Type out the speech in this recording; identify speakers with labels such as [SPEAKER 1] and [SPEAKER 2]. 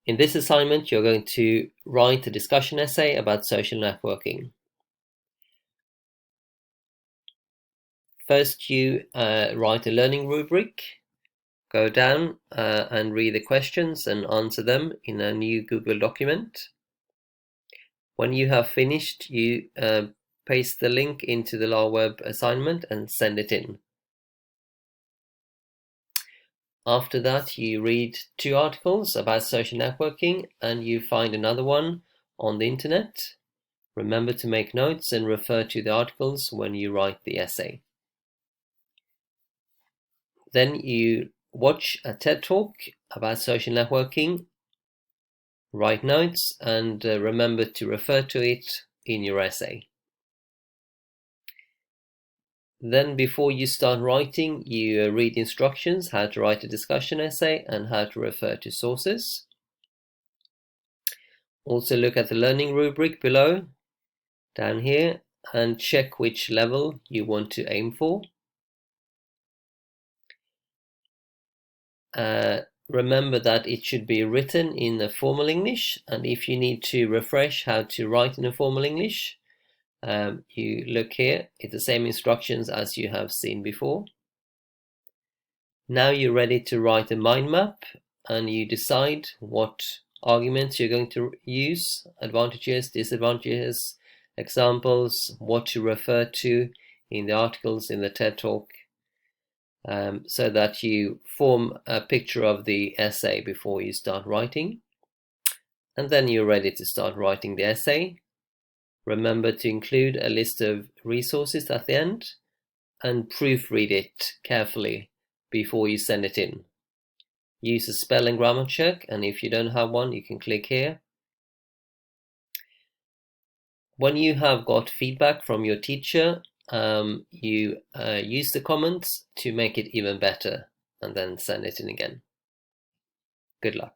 [SPEAKER 1] In this assignment, you're going to write a discussion essay about social networking. First, you write a learning rubric. Go down and read the questions and answer them in a new Google document. When you have finished, you paste the link into the LaWeb assignment and send it in. After that, you read 2 articles about social networking and you find another one on the internet. Remember to make notes and refer to the articles when you write the essay. Then you watch a TED Talk about social networking, write notes, and remember to refer to it in your essay. Then before you start writing, you read instructions how to write a discussion essay and how to refer to sources. Also look at the learning rubric below, down here, and check which level you want to aim for. Remember that it should be written in a formal English, and if you need to refresh how to write in a formal English, you look here. It's the same instructions as you have seen before. Now you're ready to write a mind map and you decide what arguments you're going to use, advantages, disadvantages, examples, what to refer to in the articles in the TED Talk, so that you form a picture of the essay before you start writing. And then you're ready to start writing the essay. Remember to include a list of resources at the end and proofread it carefully before you send it in. Use a spell and grammar check, and if you don't have one, you can click here. When you have got feedback from your teacher, you use the comments to make it even better and then send it in again. Good luck.